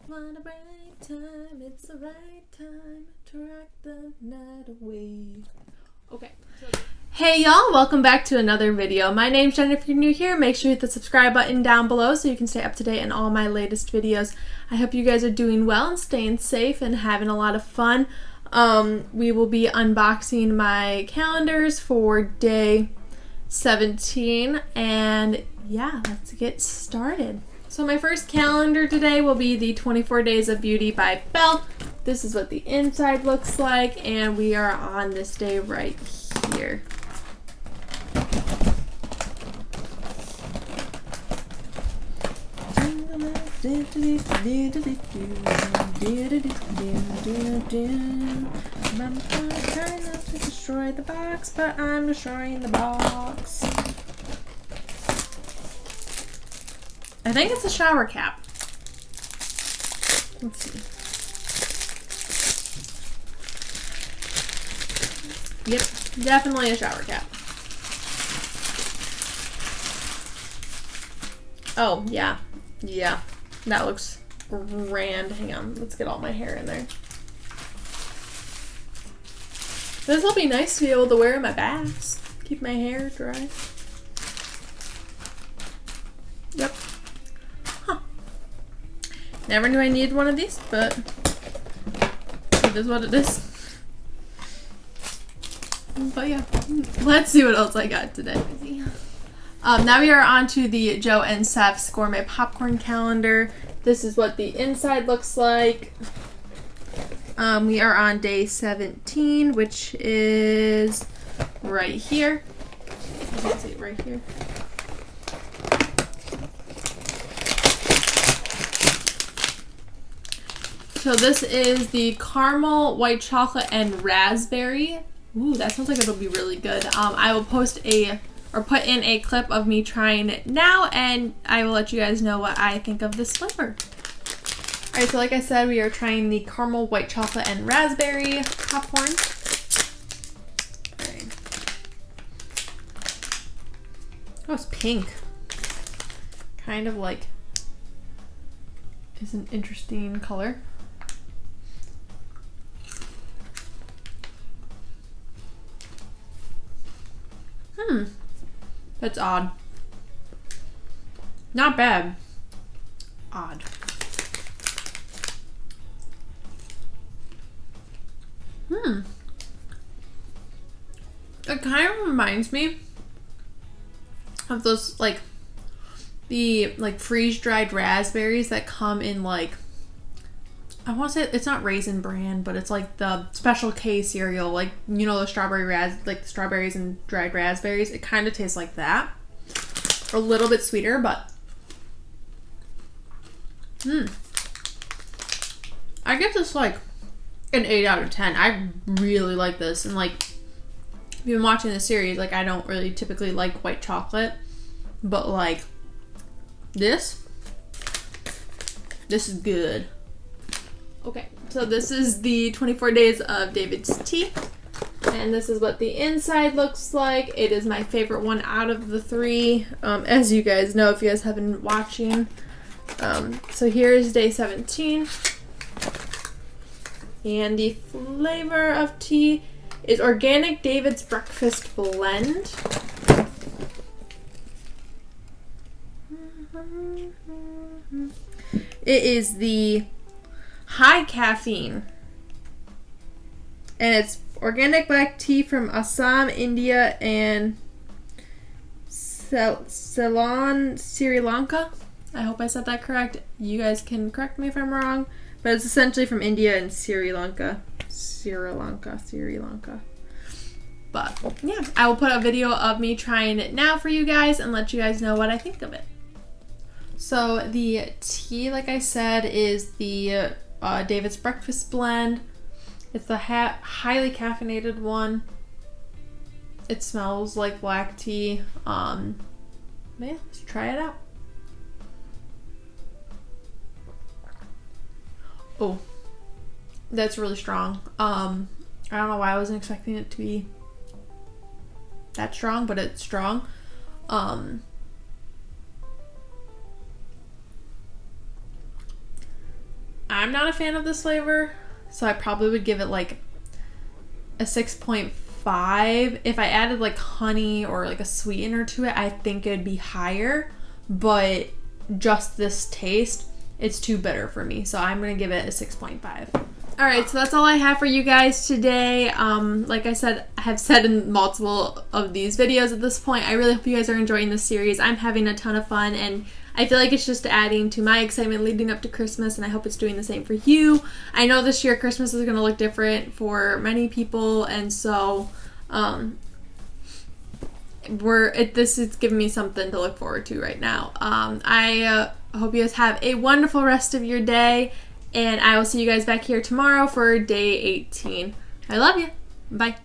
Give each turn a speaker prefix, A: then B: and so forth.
A: What a bright time, it's the right time to rock the night away. Okay. Hey y'all, welcome back to another video. My name's Jen. If you're new here, make sure you hit the subscribe button down below so you can stay up to date on all my latest videos. I hope you guys are doing well and staying safe and having a lot of fun. We will be unboxing my calendars for day 17, and yeah, let's get started. So my first calendar today will be the 24 Days of Beauty by Belle. This is what the inside looks like, and we are on this day right here. I'm trying not to destroy the box, but I'm destroying the box. I think it's a shower cap. Let's see. Yep, definitely a shower cap. Oh, yeah. Yeah, that looks grand. Hang on, let's get all my hair in there. This will be nice to be able to wear in my baths. Keep my hair dry. Yep. Huh. Never knew I needed one of these, but it is what it is. But yeah, let's see what else I got today. Now we are on to the Joe and Seth's Gourmet Popcorn Calendar. This is what the inside looks like. We are on day 17, which is right here. You can see it right here. So this is the caramel, white chocolate, and raspberry. Ooh, that sounds like it'll be really good. I will post put in a clip of me trying it now, and I will let you guys know what I think of this flavor. Alright, so like I said, we are trying the caramel, white chocolate, and raspberry popcorn. Alright. Oh, it's pink. Kind of like is an interesting color. That's odd. Not bad. Odd. It kind of reminds me of those, like, the, like, freeze-dried raspberries that come in, like, I want to say, it's not Raisin Bran, but it's like the Special K cereal, like, you know, the strawberries and dried raspberries. It kind of tastes like that. A little bit sweeter, but I give this like an 8 out of 10. I really like this, and like, if you've been watching the series, like, I don't really typically like white chocolate, but like this is good. Okay, so this is the 24 Days of David's Tea, and this is what the inside looks like. It is my favorite one out of the three, as you guys know if you guys have been watching. So here's day 17, and the flavor of tea is Organic David's Breakfast Blend. It is the high caffeine, and it's organic black tea from Assam, India, and Ceylon, Sri Lanka. I hope I said that correct. You guys can correct me if I'm wrong, but it's essentially from India and Sri Lanka. But yeah, I will put a video of me trying it now for you guys and let you guys know what I think of it. So the tea, like I said, is the David's Breakfast Blend. It's the highly caffeinated one. It smells like black tea. Yeah, let's try it out. Oh, that's really strong. I don't know why I wasn't expecting it to be that strong, but it's strong. I'm not a fan of this flavor, so I probably would give it like a 6.5. If I added like honey or like a sweetener to it, I think it'd be higher, but just this taste, it's too bitter for me, so I'm gonna give it a 6.5. Alright, so that's all I have for you guys today. Like I said, I have said in multiple of these videos at this point, I really hope you guys are enjoying this series. I'm having a ton of fun, and I feel like it's just adding to my excitement leading up to Christmas, and I hope it's doing the same for you. I know this year Christmas is going to look different for many people, and so this is giving me something to look forward to right now. I hope you guys have a wonderful rest of your day, and I will see you guys back here tomorrow for day 18. I love you. Bye.